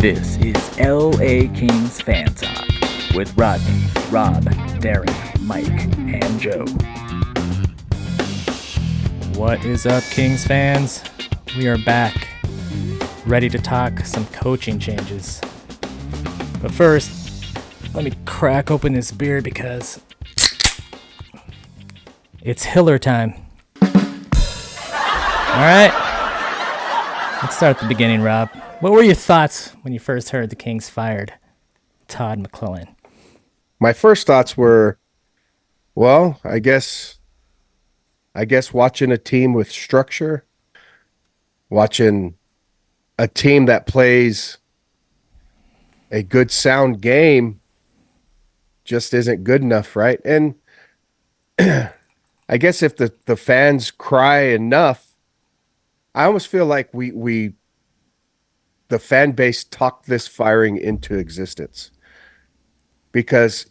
This is LA Kings Fan Talk with Rodney, Rob, Darren, Mike, and Joe. What is up, Kings fans? We are back, ready to talk some coaching changes. But first, let me crack open this beer because it's Hiller time. All right, let's start at the beginning, Rob. What were your thoughts when you first heard the Kings fired Todd McClellan? My first thoughts were, well, I guess watching a team with structure, watching a team that plays a good sound game just isn't good enough, right? And I guess if the fans cry enough, I almost feel like the fan base talked this firing into existence. Because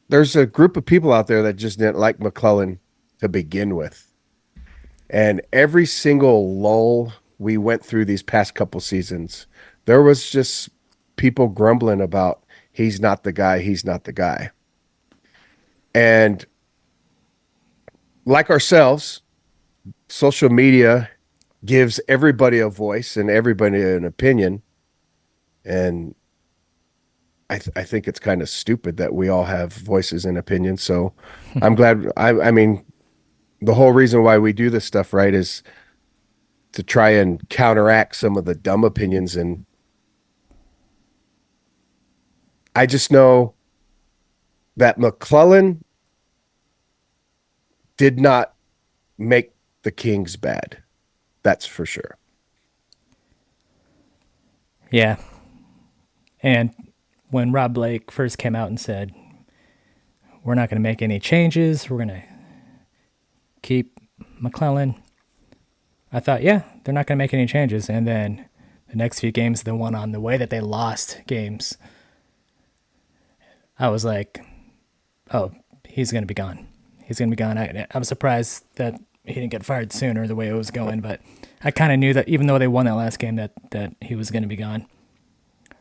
there's a group of people out there that just didn't like McClellan to begin with. And every single lull we went through these past couple seasons, there was just people grumbling about he's not the guy. And like ourselves, social media gives everybody a voice and everybody an opinion. And I think it's kind of stupid that we all have voices and opinions. So I'm glad. I mean, the whole reason why we do this stuff, right, is to try and counteract some of the dumb opinions. And I just know that McClellan did not make the Kings bad. That's for sure. Yeah. And when Rob Blake first came out and said, we're not going to make any changes, we're going to keep McClellan, I thought, yeah, they're not going to make any changes. And then the next few games, the one on the way that they lost games, I was like, oh, he's going to be gone. He's going to be gone. I'm surprised that he didn't get fired sooner the way it was going, but I kind of knew that even though they won that last game that he was going to be gone.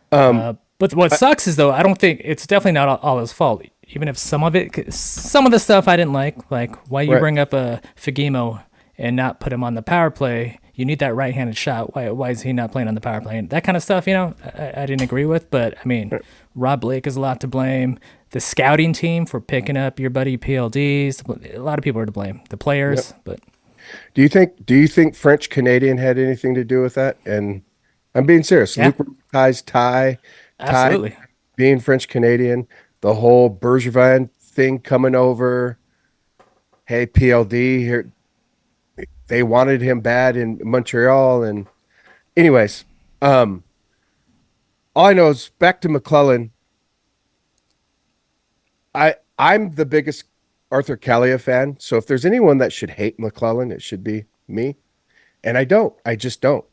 But what sucks is, though, I don't think it's definitely not all his fault. Even if some of the stuff I didn't like why you bring up a Fagemo and not put him on the power play. You need that right-handed shot. Why is he not playing on the power play? And that kind of stuff, I didn't agree with. But, I mean, Rob Blake is a lot to blame. The scouting team for picking up your buddy PLDs, a lot of people are to blame. The players, Yep. But Do you think French Canadian had anything to do with that? And I'm being serious. Yeah. Luke Ties Ty absolutely. being French Canadian, the whole Bergevin thing coming over. Hey, PLD here. They wanted him bad in Montreal. And anyways, all I know is back to McClellan. I'm the biggest Arthur Kalia fan. So if there's anyone that should hate McClellan, it should be me. And I don't. I just don't.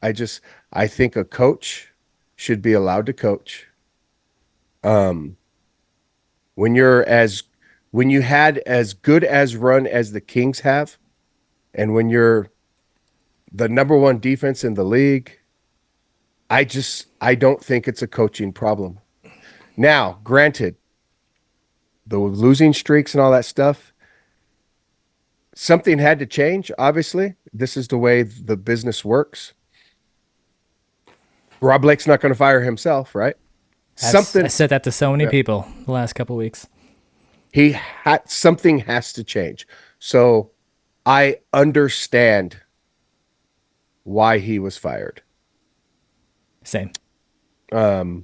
I think a coach should be allowed to coach. When you had as good as run as the Kings have, and when you're the number one defense in the league, I don't think it's a coaching problem. Now, granted, the losing streaks and all that stuff, something had to change, obviously. This is the way the business works. Rob Blake's not going to fire himself, right? I said that to so many people the last couple of weeks. Something has to change. So I understand why he was fired. Same. But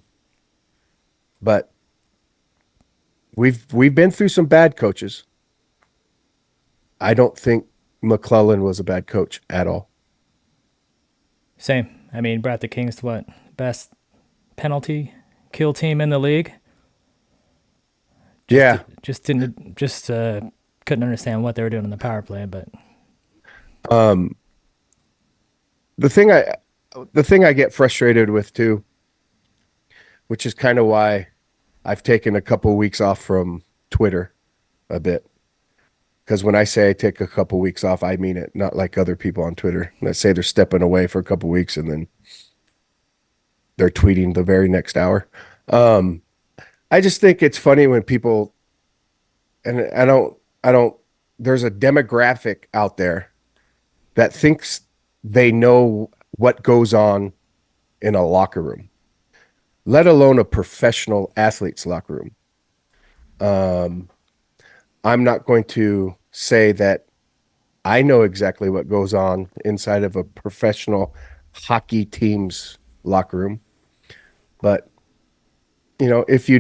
we've been through some bad coaches. I don't think McClellan was a bad coach at all. Same. I mean, brought the Kings to what? Best penalty kill team in the league. Couldn't understand what they were doing in the power play, but the thing I get frustrated with too, which is kind of why I've taken a couple weeks off from Twitter a bit. Because when I say I take a couple weeks off, I mean it, not like other people on Twitter that say they're stepping away for a couple weeks and then they're tweeting the very next hour. Um, I just think it's funny when people, and I don't, there's a demographic out there that thinks they know what goes on in a locker room, let alone a professional athlete's locker room. Um, I'm not going to say that I know exactly what goes on inside of a professional hockey team's locker room, but if you've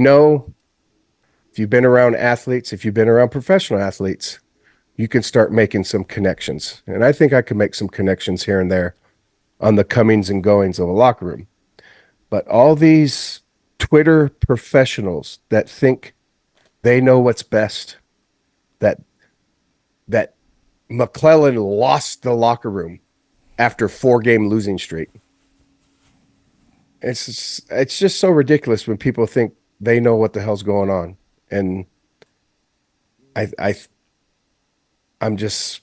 been around athletes, if you've been around professional athletes, you can start making some connections. And I think I can make some connections here and there on the comings and goings of a locker room. But all these Twitter professionals that think they know what's best, that that McClellan lost the locker room after 4-game losing streak. It's just so ridiculous when people think they know what the hell's going on. And I I'm just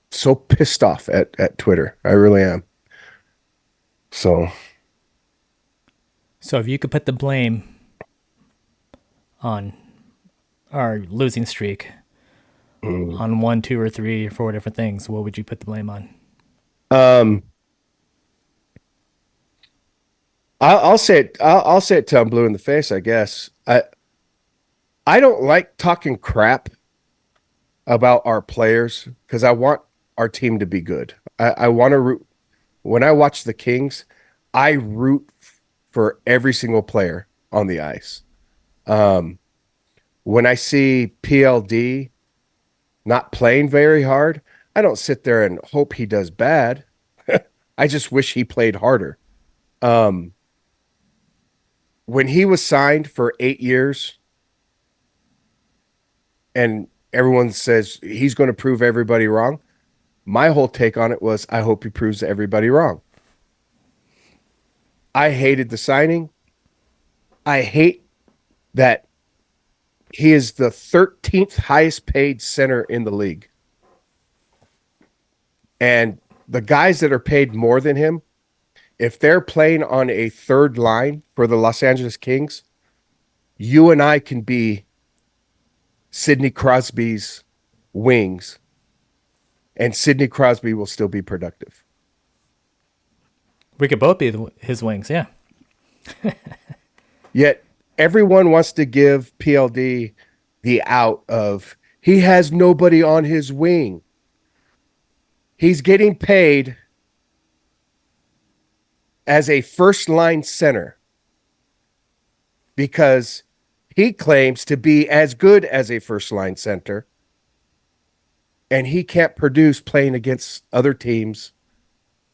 so pissed off at Twitter. I really am. So So if you could put the blame on our losing streak on one, two, or three or four different things, what would you put the blame on? um I'll say it I'll say it till I'm blue in the face, I guess. I don't like talking crap about our players because I want our team to be good. I want to root when I watch the Kings, I root for every single player on the ice. Um, when I see PLD not playing very hard, I don't sit there and hope he does bad. I just wish he played harder. Um, when he was signed for 8 years and everyone says he's going to prove everybody wrong, my whole take on it was I hope he proves everybody wrong. I hated the signing. I hate that he is the 13th highest paid center in the league. And the guys that are paid more than him, if they're playing on a third line for the Los Angeles Kings, you and I can be Sidney Crosby's wings, and Sidney Crosby will still be productive. We could both be his wings, yeah. Yet everyone wants to give PLD the out of he has nobody on his wing. He's getting paid as a first line center because he claims to be as good as a first line center and he can't produce playing against other teams'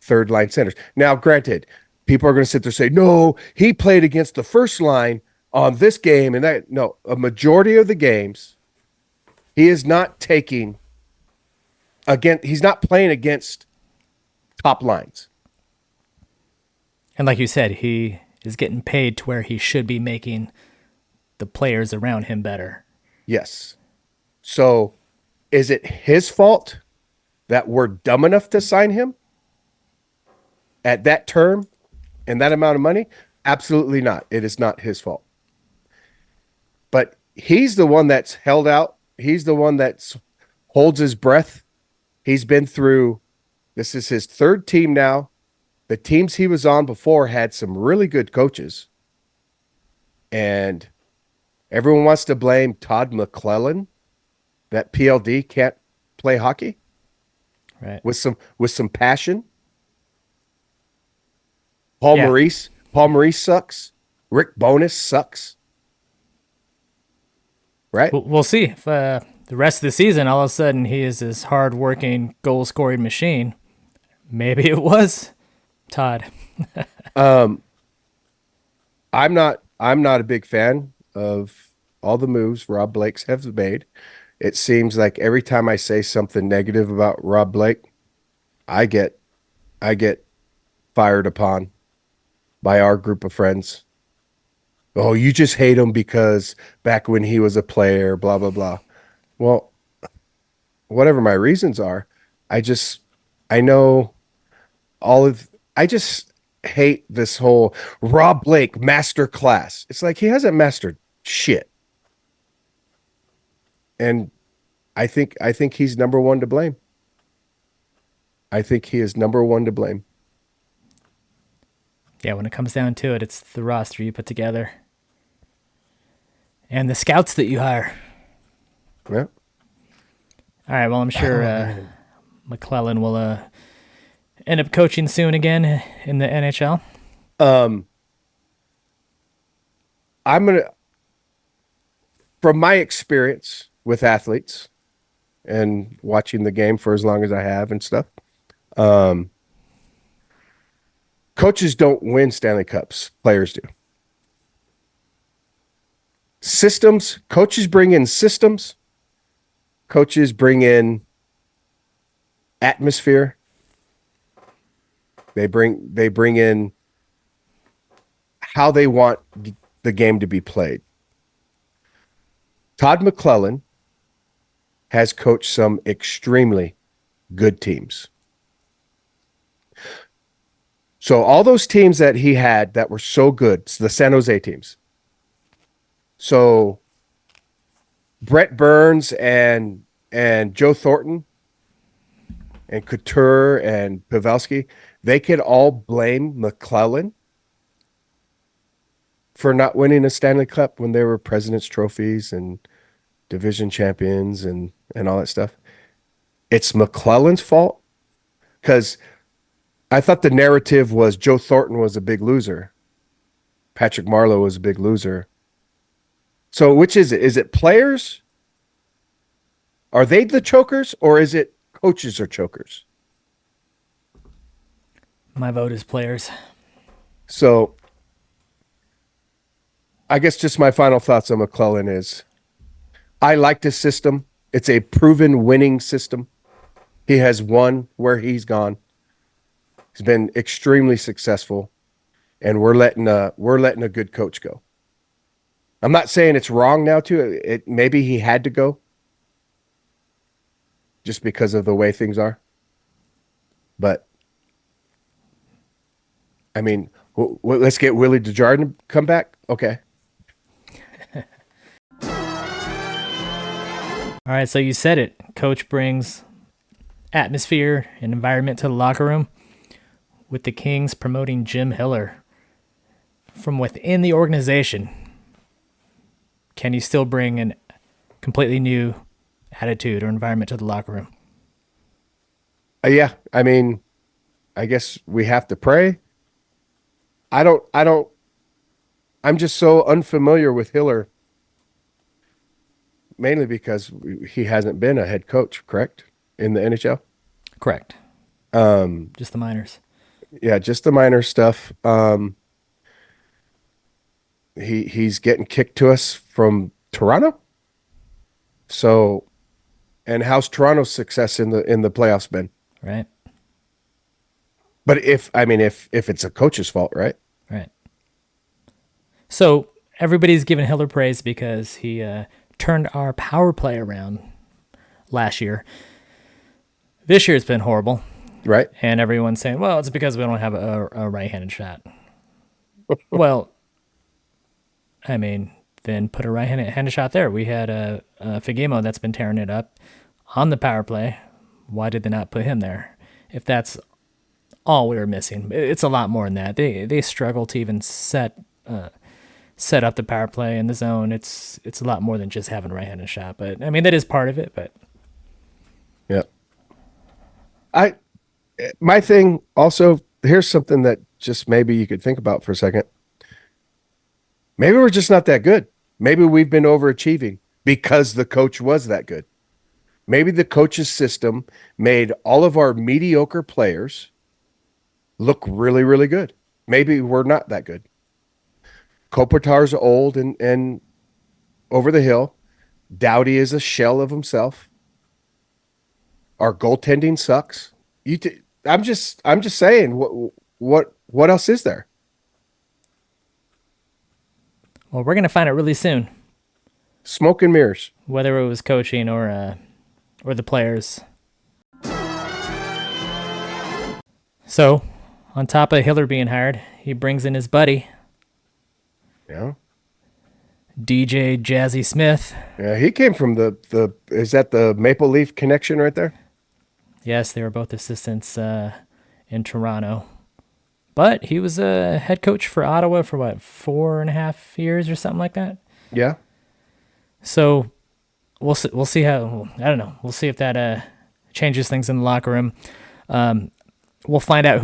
third line centers. Now, granted, people are going to sit there and say, no, he played against the first line on this game and that. No, a majority of the games, he is not taking again, he's not playing against top lines. And like you said, he is getting paid to where he should be making the players around him better. Yes. So is it his fault that we're dumb enough to sign him at that term and that amount of money? Absolutely not. It is not his fault. But he's the one that's held out. He's the one that holds his breath. He's been through, this is his third team now. The teams he was on before had some really good coaches. And everyone wants to blame Todd McClellan that PLD can't play hockey Right. with some passion. Yeah. Paul Maurice sucks. Rick Bowness sucks. Right? We'll see if the rest of the season, all of a sudden, he is this hard-working, goal-scoring machine. Maybe it was Todd. I'm not a big fan of all the moves Rob Blake's has made. It seems like every time I say something negative about Rob Blake, I get fired upon by our group of friends. Oh, you just hate him because back when he was a player, blah blah blah. Well, whatever my reasons are, I know all of I just hate this whole Rob Blake master class. It's like he hasn't mastered shit. And I think he's number one to blame. I think he is number one to blame. Yeah, when it comes down to it, it's the roster you put together and the scouts that you hire. Yeah. All right, well, I'm sure McClellan will end up coaching soon again in the NHL. I'm gonna, from my experience with athletes and watching the game for as long as I have and stuff, coaches don't win Stanley Cups. Players do. Systems, coaches bring in systems. Coaches bring in atmosphere. They bring in how they want the game to be played. Todd McClellan has coached some extremely good teams. So all those teams that he had that were so good, the San Jose teams. So Brett Burns and Joe Thornton and Couture and Pavelski, they could all blame McClellan for not winning a Stanley Cup when they were President's Trophies and division champions and all that stuff. It's McClellan's fault because I thought the narrative was Joe Thornton was a big loser. Patrick Marleau was a big loser. So which is it? Is it players? Are they the chokers or is it coaches are chokers? My vote is players. So I guess just my final thoughts on McClellan is I like this system. It's a proven winning system. He has won where he's gone. He's been extremely successful, and we're letting a good coach go. I'm not saying it's wrong now too. Maybe he had to go just because of the way things are. But I mean, let's get Willie Desjardins to come back. Okay. All right, so you said it. Coach brings atmosphere and environment to the locker room, with the Kings promoting Jim Hiller from within the organization. Can you still bring a completely new attitude or environment to the locker room? Yeah, I mean, I guess we have to pray. I'm just so unfamiliar with Hiller, mainly because he hasn't been a head coach, correct, in the NHL? Correct. Just the minors. Yeah, just the minor stuff. He's getting kicked to us from Toronto. So, and how's Toronto's success in the playoffs been? Right. But if it's a coach's fault, right? Right. So everybody's giving Hiller praise because he turned our power play around last year. This year it's been horrible. Right. And everyone's saying, well, it's because we don't have a right-handed shot. Well, I mean, then put a right-handed shot there. We had a Fagemo that's been tearing it up on the power play. Why did they not put him there? If that's all we were missing, it's a lot more than that. They struggle to even set up the power play in the zone. It's a lot more than just having a right-handed shot. But I mean, that is part of it. But yeah, my thing also, here's something that just maybe you could think about for a second. Maybe we're just not that good. Maybe we've been overachieving because the coach was that good. Maybe the coach's system made all of our mediocre players look really, really good. Maybe we're not that good. Kopitar's old and over the hill. Doughty is a shell of himself. Our goaltending sucks. I'm just saying, what else is there? well, we're gonna find out really soon Smoke and mirrors. whether it was coaching or the players. So, On top of Hiller being hired, he brings in his buddy, Yeah. DJ Jazzy Smith. Yeah, he came from the is that the Maple Leaf connection right there? Yes, they were both assistants in Toronto. But he was a head coach for Ottawa for what, 4.5 years or something like that? Yeah. So we'll see how, I don't know. We'll see if that changes things in the locker room. We'll find out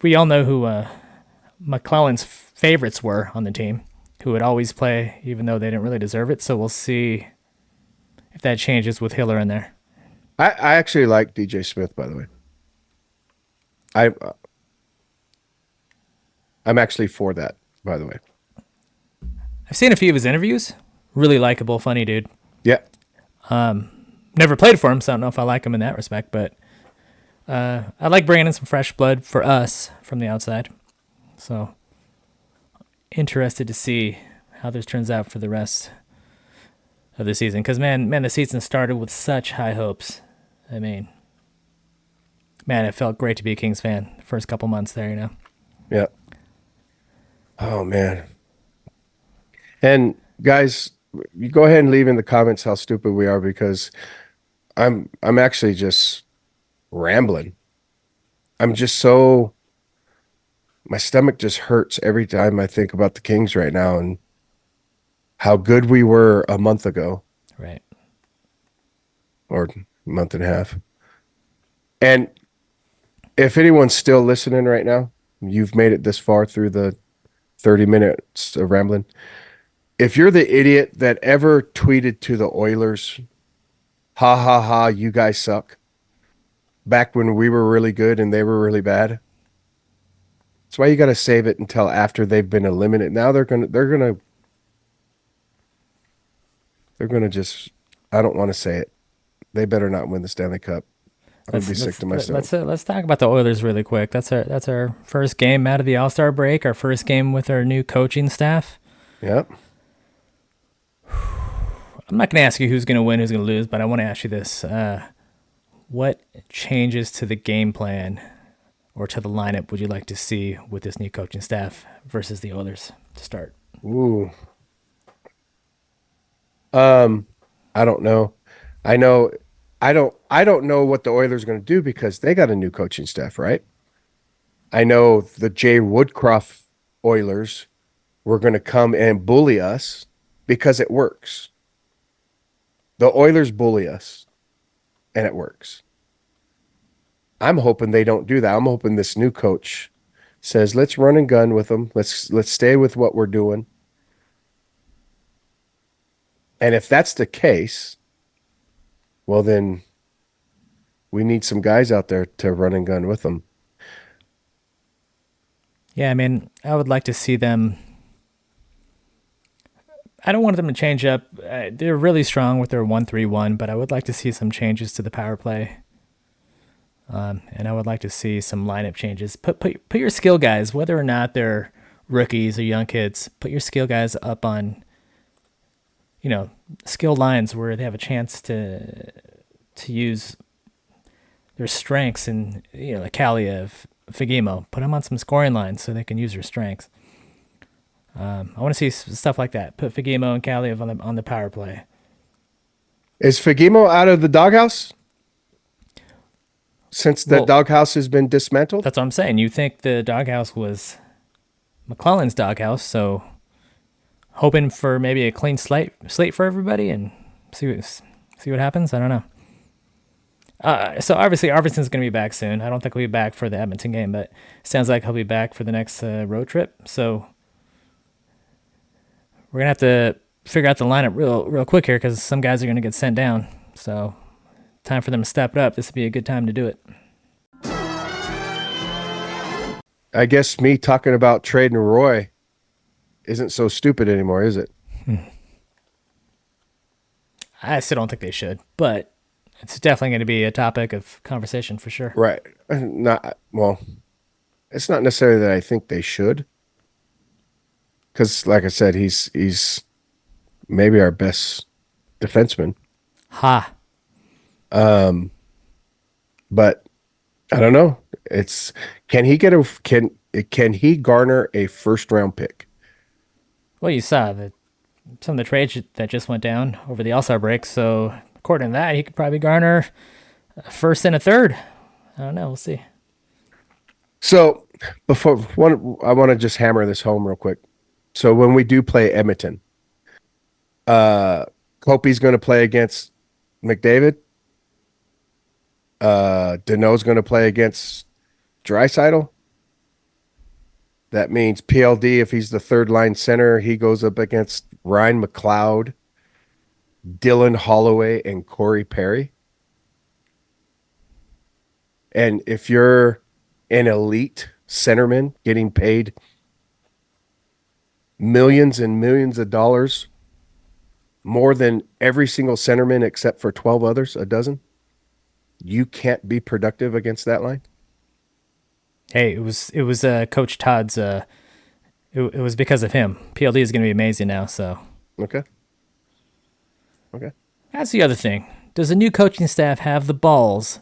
we all know who McClellan's favorites were on the team, who would always play even though they didn't really deserve it. So we'll see if that changes with Hiller in there. I actually like DJ Smith, by the way. I'm actually for that, by the way. I've seen a few of his interviews. Really likable, funny dude. Yeah. Never played for him, so I don't know if I like him in that respect, but I like bringing in some fresh blood for us from the outside. So interested to see how this turns out for the rest of the season. Because, man, the season started with such high hopes. I mean, man, it felt great to be a Kings fan the first couple months there, you know? Yeah. Oh, man. And guys, you go ahead and leave in the comments how stupid we are, because I'm actually just rambling. I'm just so, my stomach just hurts every time I think about the Kings right now and how good we were a month ago. Right. Or a month and a half. And if anyone's still listening right now, you've made it this far through the 30 minutes of rambling. If you're the idiot that ever tweeted to the Oilers, ha ha ha, you guys suck, back when we were really good and they were really bad, that's why you got to save it until after they've been eliminated. Now they're gonna just, I don't want to say it. They better not win the Stanley Cup. I'm gonna be sick to my stomach. Let's talk about the Oilers really quick. That's our first game out of the All-Star break. Our first game with our new coaching staff. Yep. I'm not going to ask you who's going to win, who's going to lose, but I want to ask you this: what changes to the game plan or to the lineup would you like to see with this new coaching staff versus the Oilers to start? Ooh. I don't know. I don't know what the Oilers are going to do because they got a new coaching staff, right? I know the Jay Woodcroft Oilers were going to come and bully us because it works. The Oilers bully us and it works. I'm hoping they don't do that. I'm hoping this new coach says, let's run and gun with them. Let's stay with what we're doing. And if that's the case, well, then we need some guys out there to run and gun with them. Yeah, I mean, I would like to see them. I don't want them to change up. They're really strong with their 1-3-1, but I would like to see some changes to the power play. And I would like to see some lineup changes. Put your skill guys, whether or not they're rookies or young kids, put your skill guys up on, skill lines where they have a chance to use their strengths and, like Kaliev, Fagemo. Put them on some scoring lines so they can use their strengths. I want to see stuff like that. Put Fagemo and Kaliev on the power play. Is Fagemo out of the doghouse? Since the doghouse has been dismantled? That's what I'm saying. You think the doghouse was McClellan's doghouse, so hoping for maybe a clean slate for everybody and see what happens. I don't know. So obviously Arvidsson's going to be back soon. I don't think he'll be back for the Edmonton game, but it sounds like he'll be back for the next road trip. So we're going to have to figure out the lineup real quick here because some guys are going to get sent down. So time for them to step it up. This would be a good time to do it. I guess me talking about trading Roy isn't so stupid anymore, is it? I still don't think they should, but it's definitely going to be a topic of conversation for sure. Right. It's not necessarily that I think they should. Because, like I said, he's maybe our best defenseman. Ha. But I don't know. It's can he garner a first round pick? Well, you saw that some of the trades that just went down over the All-Star break. So according to that, he could probably garner a first and a third. I don't know. We'll see. So I want to just hammer this home real quick. So when we do play Edmonton, Kopi's going to play against McDavid. Deneau's going to play against Draisaitl. That means PLD, if he's the third line center, he goes up against Ryan McLeod, Dylan Holloway, and Corey Perry. And if you're an elite centerman getting paid millions and millions of dollars, more than every single centerman except for 12 others, a dozen, you can't be productive against that line. Hey, it was Coach Todd's. It was because of him. PLD is going to be amazing now. So Okay. that's the other thing. Does the new coaching staff have the balls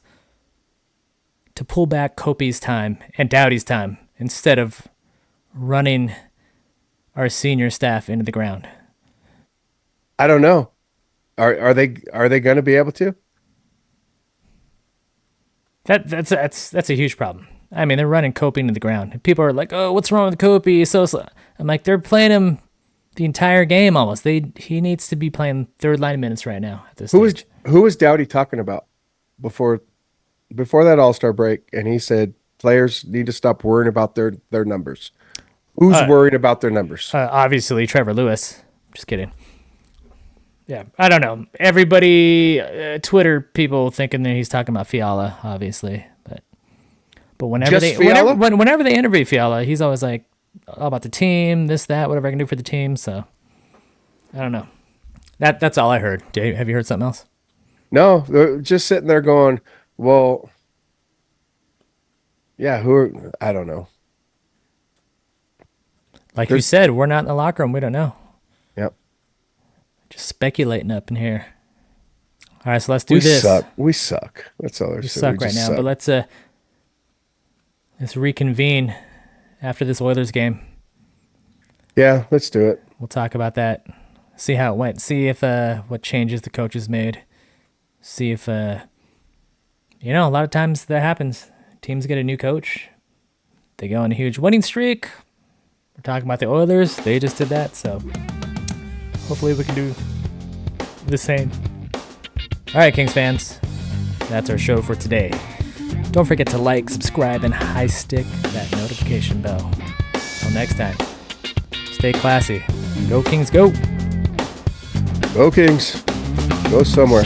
to pull back Kopi's time and Doughty's time instead of running our senior staff into the ground? I don't know. Are they going to be able to? That's a huge problem. I mean, they're running Kopi into the ground. People are like, "Oh, what's wrong with Kopi?" So I'm like, they're playing him the entire game almost. He needs to be playing third line minutes right now at this stage. Who was Doughty talking about before that All-Star break? And he said players need to stop worrying about their numbers. Who's worrying about their numbers? Obviously, Trevor Lewis. Just kidding. Yeah, I don't know. Everybody, Twitter people thinking that he's talking about Fiala, obviously, but whenever whenever they interview Fiala, he's always like all about the team, this, that, whatever I can do for the team. So I don't know. That's all I heard. Have you heard something else? No, they're just sitting there going, well, yeah, I don't know. Like you said, we're not in the locker room. We don't know. Yep. Just speculating up in here. All right, so let's do this. We suck. That's all there's. We suck right now, but let's reconvene after this Oilers game. Yeah, let's do it. We'll talk about that. See how it went. See if what changes the coaches made. See if a lot of times that happens. Teams get a new coach. They go on a huge winning streak. We're talking about the Oilers. They just did that, so hopefully we can do the same. All right, Kings fans. That's our show for today. Don't forget to like, subscribe, and high stick that notification bell. Until next time, stay classy. Go Kings, go! Go Kings. Go somewhere.